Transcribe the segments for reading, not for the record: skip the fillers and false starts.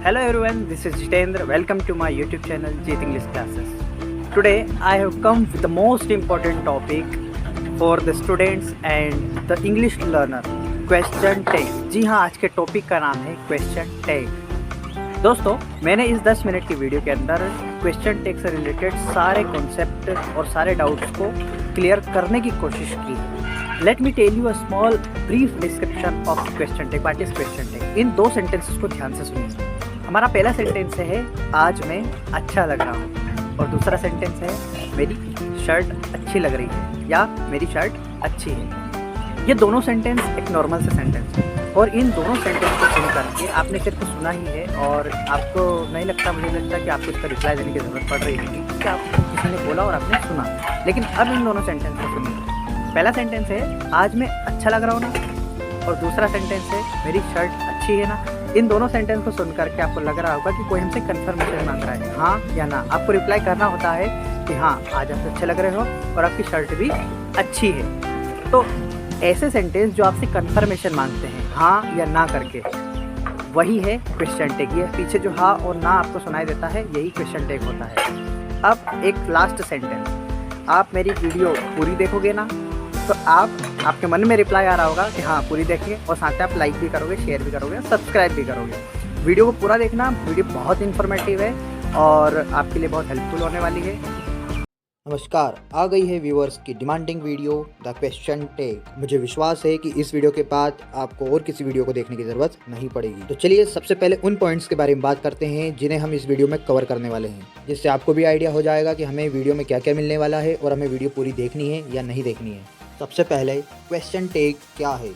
Hello everyone, this is Jitendra. Welcome to my YouTube channel Jit English Classes. Today I have come with the most important topic for the students and the English learner, question tag. जी हाँ, आज के topic का नाम है question tag. दोस्तों, मैंने इस 10 minute की वीडियो के अंदर क्वेश्चन टैग से रिलेटेड सारे कॉन्सेप्ट और सारे डाउट्स को क्लियर करने की कोशिश की है। Let me tell you a small brief description of question tag. What is question tag? इन दो सेंटेंसेस को ध्यान से सुनिए। हमारा पहला सेंटेंस है आज मैं अच्छा लग रहा हूँ, और दूसरा सेंटेंस है मेरी शर्ट अच्छी लग रही है या मेरी शर्ट अच्छी है। ये दोनों सेंटेंस एक नॉर्मल से सेंटेंस है, और इन दोनों सेंटेंस को सुन करके आपने सिर्फ सुना ही है और आपको नहीं लगता, मुझे लगता कि आपको इसका रिप्लाई देने की ज़रूरत पड़ रही है कि आपको किसी ने बोला और आपने सुना। लेकिन अब इन दोनों सेंटेंस को सुनिए। पहला सेंटेंस है आज मैं अच्छा लग रहा हूँ ना, और दूसरा सेंटेंस है मेरी शर्ट अच्छी है ना। इन दोनों सेंटेंस को सुन करके आपको लग रहा होगा कि कोई हमसे कंफर्मेशन मांग रहा है, हाँ या ना। आपको रिप्लाई करना होता है कि हाँ आज आप अच्छे लग रहे हो और आपकी शर्ट भी अच्छी है। तो ऐसे सेंटेंस जो आपसे कंफर्मेशन मांगते हैं हाँ या ना करके, वही है क्वेश्चन टैग। ये पीछे जो हाँ और ना आपको सुनाई देता है, यही क्वेश्चन टैग होता है। अब एक लास्ट सेंटेंस, आप मेरी वीडियो पूरी देखोगे ना, तो आपके मन में रिप्लाई आ रहा होगा कि हाँ पूरी देखिए, और साथ में आप लाइक भी करोगे, शेयर भी करोगे, सब्सक्राइब भी करोगे। वीडियो को पूरा देखना, वीडियो बहुत इन्फॉर्मेटिव है और आपके लिए बहुत हेल्पफुल होने वाली है। नमस्कार, आ गई है व्यूअर्स की demanding video the question tag. मुझे विश्वास है कि इस वीडियो के बाद आपको और किसी वीडियो को देखने की ज़रूरत नहीं पड़ेगी। तो चलिए सबसे पहले उन पॉइंट्स के बारे में बात करते हैं जिन्हें हम इस वीडियो में कवर करने वाले हैं, जिससे आपको भी आइडिया हो जाएगा कि हमें वीडियो में क्या क्या मिलने वाला है और हमें वीडियो पूरी देखनी है या नहीं देखनी है। सबसे पहले क्वेश्चन टैग क्या है,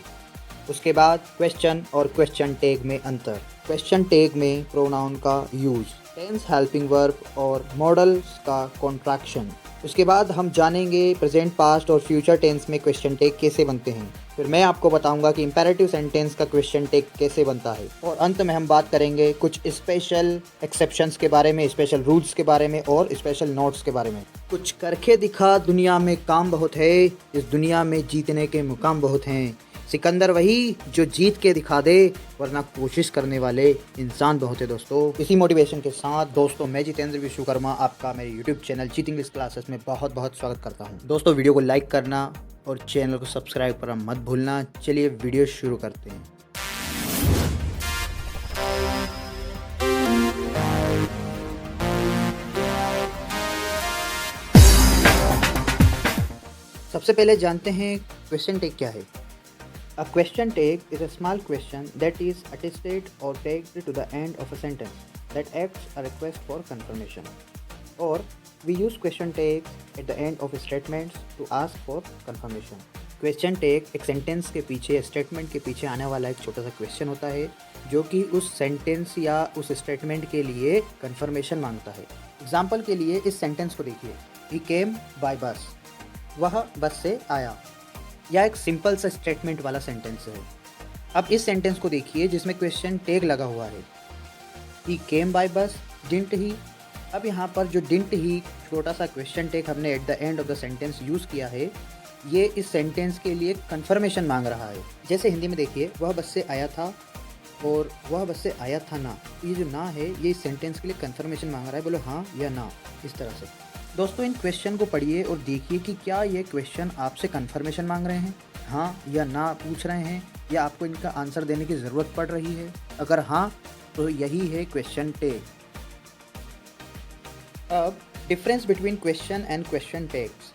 उसके बाद क्वेश्चन और क्वेश्चन टैग में अंतर, क्वेश्चन टैग में प्रोनाउन का यूज़, टेंस हेल्पिंग वर्ब और मॉडल्स का कॉन्ट्रैक्शन। उसके बाद हम जानेंगे प्रेजेंट, पास्ट और फ्यूचर टेंस में क्वेश्चन टैग कैसे बनते हैं। फिर मैं आपको बताऊंगा कि इंपेरेटिव सेंटेंस का क्वेश्चन टैग कैसे बनता है, और अंत में हम बात करेंगे कुछ स्पेशल एक्सेप्शंस के बारे में, स्पेशल रूल्स के बारे में और स्पेशल नोट्स के बारे में। कुछ करके दिखा, दुनिया में काम बहुत है, इस दुनिया में जीतने के मुकाम बहुत हैं। सिकंदर वही जो जीत के दिखा दे, वरना कोशिश करने वाले इंसान बहुत है। दोस्तों, इसी मोटिवेशन के साथ दोस्तों मैं जितेंद्र विश्वकर्मा आपका मेरे यूट्यूब चैनल जीत इंग्लिश क्लासेस में बहुत बहुत स्वागत करता हूं। दोस्तों, वीडियो को लाइक करना और चैनल को सब्सक्राइब करना मत भूलना। चलिए वीडियो शुरू करते हैं। सबसे पहले जानते हैं क्वेश्चन टैग क्या है। A question tag is a small question that is attested or tagged to the end of a sentence that acts a request for confirmation. Or we use question tags at the end of statements to ask for confirmation. Question tag एक sentence के पीछे, statement के पीछे आने वाला एक छोटा सा क्वेश्चन होता है जो कि उस सेंटेंस या उस स्टेटमेंट के लिए कंफर्मेशन मांगता है। एग्जाम्पल के लिए इस सेंटेंस को देखिए, He came by bus, वह बस से आया। यह एक सिंपल सा स्टेटमेंट वाला सेंटेंस है। अब इस सेंटेंस को देखिए जिसमें क्वेश्चन टैग लगा हुआ है, ही केम बाय बस, डिडंट ही। अब यहाँ पर जो डिडंट ही छोटा सा क्वेश्चन टैग हमने at the end of the sentence use किया है, ये इस सेंटेंस के लिए कंफर्मेशन मांग रहा है। जैसे हिंदी में देखिए, वह बस से आया था और वह बस से आया था ना। ये जो ना है, ये इस सेंटेंस के लिए कंफर्मेशन मांग रहा है, बोलो हाँ या ना, इस तरह से। दोस्तों, इन क्वेश्चन को पढ़िए और देखिए कि क्या ये क्वेश्चन आपसे कंफर्मेशन मांग रहे हैं, हाँ या ना पूछ रहे हैं, या आपको इनका आंसर देने की ज़रूरत पड़ रही है। अगर हाँ, तो यही है क्वेश्चन टैग। अब difference between question and question tags,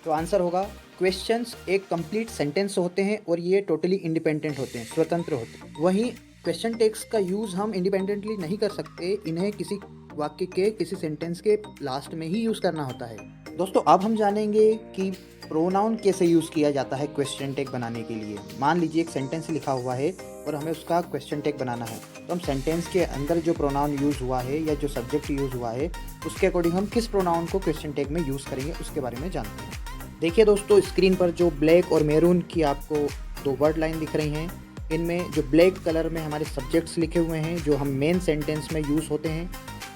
तो आंसर होगा क्वेश्चंस एक कंप्लीट सेंटेंस होते हैं और ये टोटली इंडिपेंडेंट होते हैं, स्वतंत्र होते हैं। वहीं क्वेश्चन टैग्स का यूज़ हम इंडिपेंडेंटली नहीं कर सकते, इन्हें किसी वाक्य के, किसी सेंटेंस के लास्ट में ही यूज़ करना होता है। दोस्तों, अब हम जानेंगे कि प्रोनाउन कैसे यूज़ किया जाता है क्वेश्चन टैग बनाने के लिए। मान लीजिए एक सेंटेंस लिखा हुआ है और हमें उसका क्वेश्चन टैग बनाना है, तो हम सेंटेंस के अंदर जो प्रोनाउन यूज़ हुआ है या जो सब्जेक्ट यूज़ हुआ है, उसके अकॉर्डिंग हम किस प्रोनाउन को क्वेश्चन टैग में यूज़ करेंगे उसके बारे में जानते हैं। देखिए दोस्तों, स्क्रीन पर जो ब्लैक और मैरून की आपको दो वर्ड लाइन दिख रही हैं, इनमें जो ब्लैक कलर में हमारे सब्जेक्ट्स लिखे हुए हैं जो हम मेन सेंटेंस में यूज़ होते हैं,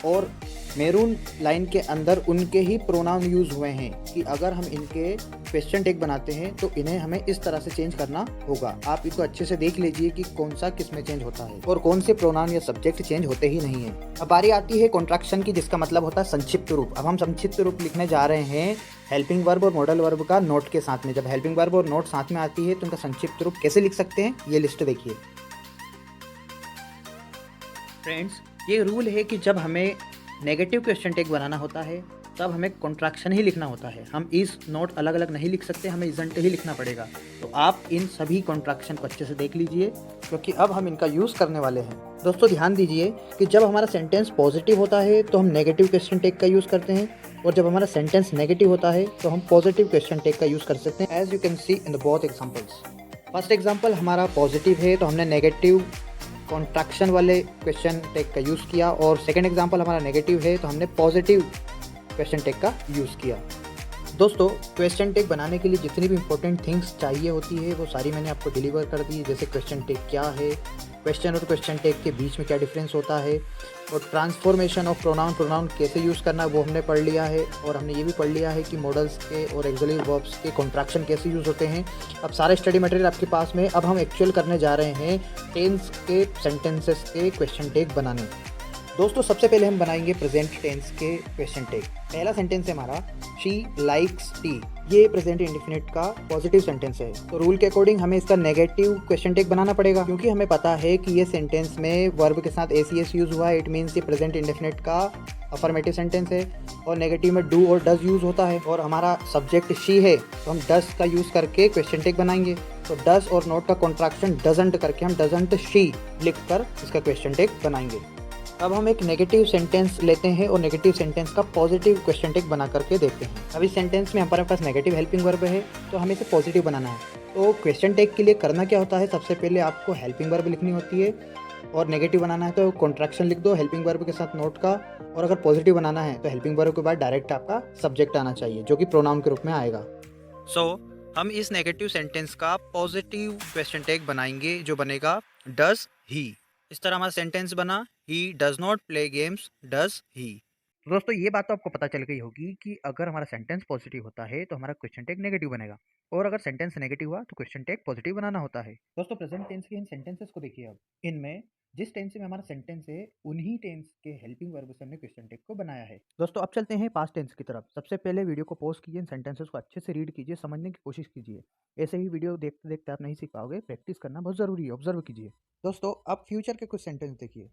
और मैरून लाइन के अंदर उनके ही प्रोनाउन यूज़ हुए हैं कि अगर हम इनके क्वेश्चन टैग बनाते हैं तो इन्हें हमें इस तरह से चेंज करना होगा। आप इसको अच्छे से देख लीजिए कि कौन सा किस में चेंज होता है और कौन से प्रोनाउन या सब्जेक्ट चेंज होते ही नहीं है। अब बारी आती है कॉन्ट्रैक्शन की, जिसका मतलब होता है संक्षिप्त रूप। अब हम संक्षिप्त रूप लिखने जा रहे हैं हेल्पिंग वर्ब और मॉडल वर्ब का नोट के साथ में। जब हेल्पिंग वर्ब और नोट साथ में आती है तो उनका संक्षिप्त रूप कैसे लिख सकते हैं, ये लिस्ट देखिए। फ्रेंड्स, ये रूल है कि जब हमें नेगेटिव क्वेश्चन टैग बनाना होता है तब हमें कॉन्ट्रैक्शन ही लिखना होता है। हम इस नोट अलग अलग नहीं लिख सकते, हमें इजंट ही लिखना पड़ेगा। तो आप इन सभी कॉन्ट्रैक्शन को अच्छे से देख लीजिए क्योंकि अब हम इनका यूज़ करने वाले हैं। दोस्तों ध्यान दीजिए कि जब हमारा सेंटेंस पॉजिटिव होता है तो हम नेगेटिव क्वेश्चन टैग का यूज़ करते हैं, और जब हमारा सेंटेंस नेगेटिव होता है तो हम पॉजिटिव क्वेश्चन टैग का यूज़ कर सकते हैं, as you can see in the both examples. First example हमारा पॉजिटिव है तो हमने नेगेटिव कॉन्ट्रैक्शन वाले क्वेश्चन टैग का यूज़ किया, और सेकंड एग्जांपल हमारा नेगेटिव है तो हमने पॉजिटिव क्वेश्चन टैग का यूज़ किया। दोस्तों, क्वेश्चन टैग बनाने के लिए जितनी भी इंपॉर्टेंट थिंग्स चाहिए होती है वो सारी मैंने आपको डिलीवर कर दी। जैसे क्वेश्चन टैग क्या है, क्वेश्चन और क्वेश्चन टैग के बीच में क्या डिफरेंस होता है, और ट्रांसफॉर्मेशन ऑफ प्रोनाउन कैसे यूज़ करना है वो हमने पढ़ लिया है। और हमने ये भी पढ़ लिया है कि मॉडल्स के और एक्सिलरी वर्ब्स के कॉन्ट्रैक्शन कैसे यूज़ होते हैं। अब सारे स्टडी मटेरियल आपके पास में। अब हम एक्चुअल करने जा रहे हैं टेंस के सेंटेंसेस के क्वेश्चन टैग बनाने। दोस्तों, सबसे पहले हम बनाएंगे प्रेजेंट टेंस के क्वेश्चन टैग। पहला सेंटेंस है हमारा शी लाइक्स टी। ये प्रेजेंट इंडेफिनिट का पॉजिटिव सेंटेंस है, तो रूल के अकॉर्डिंग हमें इसका नेगेटिव क्वेश्चन टैग बनाना पड़ेगा क्योंकि हमें पता है कि ये सेंटेंस में वर्ब के साथ एसीएस यूज हुआ है। इट मीन्स ये प्रेजेंट इंडेफिनिट का अफर्मेटिव सेंटेंस है, और नेगेटिव में डू और डज यूज होता है, और हमारा सब्जेक्ट शी है तो हम डज का यूज करके क्वेश्चन टैग बनाएंगे। तो डज और नॉट का कॉन्ट्रैक्शन डजंट करके हम डजंट शी लिख कर इसका क्वेश्चन टैग बनाएंगे। अब हम एक नेगेटिव सेंटेंस लेते हैं और नेगेटिव सेंटेंस का पॉजिटिव क्वेश्चन टैग बना करके देखते हैं। अब इस सेंटेंस में हमारे पास नेगेटिव हेल्पिंग वर्ब है तो हमें इसे पॉजिटिव बनाना है। तो क्वेश्चन टैग के लिए करना क्या होता है, सबसे पहले आपको हेल्पिंग वर्ब लिखनी होती है, और नेगेटिव बनाना है तो कॉन्ट्रैक्शन लिख दो हेल्पिंग वर्ब के साथ नोट का, और अगर पॉजिटिव बनाना है तो हेल्पिंग वर्ब के बाद डायरेक्ट आपका सब्जेक्ट आना चाहिए जो कि प्रोनाउन के रूप में आएगा। हम इस नेगेटिव सेंटेंस का पॉजिटिव क्वेश्चन टैग बनाएंगे जो बनेगा डज ही। इस तरह हमारा सेंटेंस बना, he does not play games, does he. दोस्तों, ये बात तो आपको पता चल गई होगी कि अगर हमारा सेंटेंस पॉजिटिव होता है तो हमारा क्वेश्चन टैग नेगेटिव बनेगा, और अगर सेंटेंस नेगेटिव हुआ तो क्वेश्चन टैग पॉजिटिव बनाना होता है। दोस्तों, प्रेजेंट टेंस के इन सेंटेंसेस को देखिए। अब इनमें जिस टेंस में हमारा सेंटेंस है उन्हीं टेंस के हेल्पिंग वर्ब से हमने क्वेश्चन टैग को बनाया है। दोस्तों, अब चलते हैं पास्ट टेंस की तरफ। सबसे पहले वीडियो को पॉज कीजिए, इन सेंटेंसेस को अच्छे से रीड कीजिए, समझने की कोशिश कीजिए। ऐसे ही वीडियो देखते देखते आप नहीं सीख पाओगे, प्रैक्टिस करना बहुत ज़रूरी है, ऑब्जर्व कीजिए। दोस्तों, अब फ्यूचर के कुछ सेंटेंस देखिए।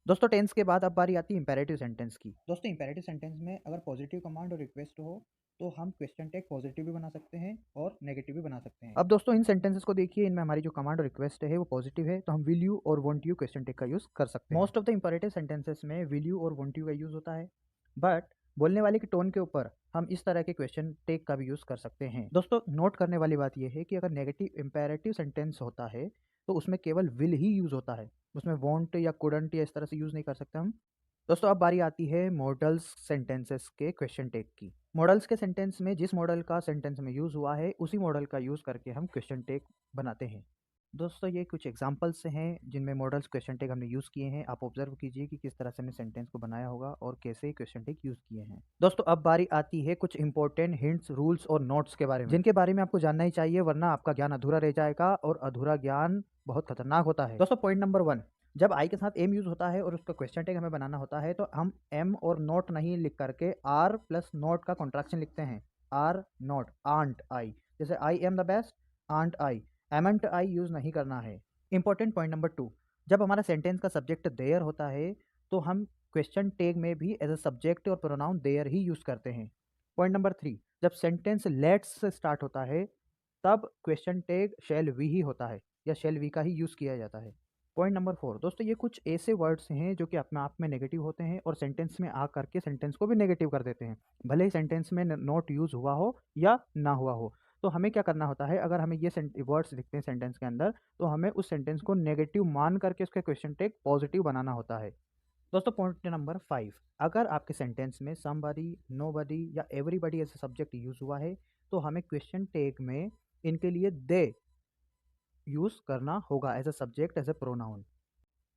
दोस्तों, टेंस के बाद अब बारी आती है इंपेरेटिव सेंटेंस की। दोस्तों, इंपेरेटिव सेंटेंस में अगर पॉजिटिव कमांड और रिक्वेस्ट हो तो हम क्वेश्चन टैग पॉजिटिव भी बना सकते हैं और नेगेटिव भी बना सकते हैं। अब दोस्तों, इन सेंटेंसेस को देखिए, इनमें हमारी जो कमांड और रिक्वेस्ट है वो पॉजिटिव है तो हम विल यू और वॉन्ट यू क्वेश्चन टैग का यूज कर सकते हैं। Most of the imperative sentences में विल यू और वॉन्ट यू का यूज होता है, बट बोलने वाले के टोन के ऊपर हम इस तरह के क्वेश्चन टैग का भी यूज कर सकते हैं। दोस्तों, नोट करने वाली बात यह है कि अगर नेगेटिव इंपेरेटिव सेंटेंस होता है तो उसमें केवल विल ही यूज होता है, उसमें वॉन्ट या कुडंट या इस तरह से यूज नहीं कर सकते हम। दोस्तों, अब बारी आती है मॉडल्स सेंटेंसेस के क्वेश्चन टैग की। मॉडल्स के सेंटेंस में जिस मॉडल का सेंटेंस में यूज़ हुआ है उसी मॉडल का यूज़ करके हम क्वेश्चन टैग बनाते हैं। दोस्तों, ये कुछ एग्जांपल्स हैं जिनमें मॉडल्स क्वेश्चन टैग हमने यूज़ किए हैं। आप ऑब्जर्व कीजिए कि किस तरह से हमने सेंटेंस को बनाया होगा और कैसे क्वेश्चन टैग यूज़ किए हैं। दोस्तों, अब बारी आती है कुछ इंपॉर्टेंट हिंट्स, रूल्स और नोट्स के बारे में, जिनके बारे में आपको जानना ही चाहिए, वरना आपका ज्ञान अधूरा रह जाएगा, और अधूरा ज्ञान बहुत खतरनाक होता है। दोस्तों, पॉइंट नंबर 1, जब आई के साथ एम यूज़ होता है और उसका क्वेश्चन टैग हमें बनाना होता है तो हम एम और नॉट नहीं लिख करके आर प्लस नॉट का कॉन्ट्रैक्शन लिखते हैं। आर नॉट, आंट आई, जैसे I am the best, aren't I, amn't I use नहीं करना है। इंपॉर्टेंट पॉइंट नंबर 2, जब हमारा सेंटेंस का सब्जेक्ट देयर होता है तो हम क्वेश्चन टैग में भी एज अ सब्जेक्ट और प्रोनाउन देयर ही यूज़ करते हैं। पॉइंट नंबर 3, जब सेंटेंस लेट्स से स्टार्ट होता है तब क्वेश्चन टैग शैल वी ही होता है या शैल वी का ही यूज़ किया जाता है। पॉइंट नंबर 4, दोस्तों, ये कुछ ऐसे वर्ड्स हैं जो कि अपने आप में नेगेटिव होते हैं और सेंटेंस में आ करके सेंटेंस को भी नेगेटिव कर देते हैं, भले ही सेंटेंस में नॉट यूज़ हुआ हो या ना हुआ हो। तो हमें क्या करना होता है, अगर हमें ये वर्ड्स दिखते हैं सेंटेंस के अंदर तो हमें उस सेंटेंस को नेगेटिव मान करके उसका क्वेश्चन टैग पॉजिटिव बनाना होता है। दोस्तों, पॉइंट नंबर 5, अगर आपके सेंटेंस में समबडी, नोबडी या एवरीबडी ऐसा सब्जेक्ट यूज़ हुआ है तो हमें क्वेश्चन टैग में इनके लिए दे यूज़ करना होगा as a subject, as a pronoun.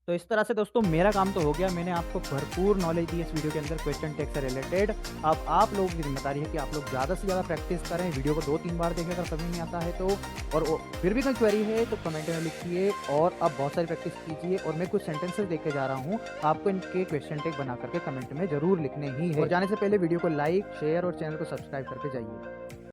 तो इस तरह से दोस्तों मेरा काम तो हो गया, मैंने आपको भरपूर नॉलेज दी इस वीडियो के अंदर क्वेश्चन टैग से रिलेटेड। अब आप लोगों की जिम्मेदारी है कि आप लोग ज़्यादा से ज़्यादा प्रैक्टिस करें, वीडियो को 2-3 बार देखें अगर समझ नहीं आता है तो, और फिर भी कोई क्वेरी है तो कमेंट में लिखिए और अब बहुत सारी प्रैक्टिस कीजिए। और मैं कुछ सेंटेंसेस देख के जा रहा हूँ, आपको इनके क्वेश्चन टैग बना करके कमेंट में ज़रूर लिखने ही है। और जाने से पहले वीडियो को लाइक, शेयर और चैनल को सब्सक्राइब करके जाइए।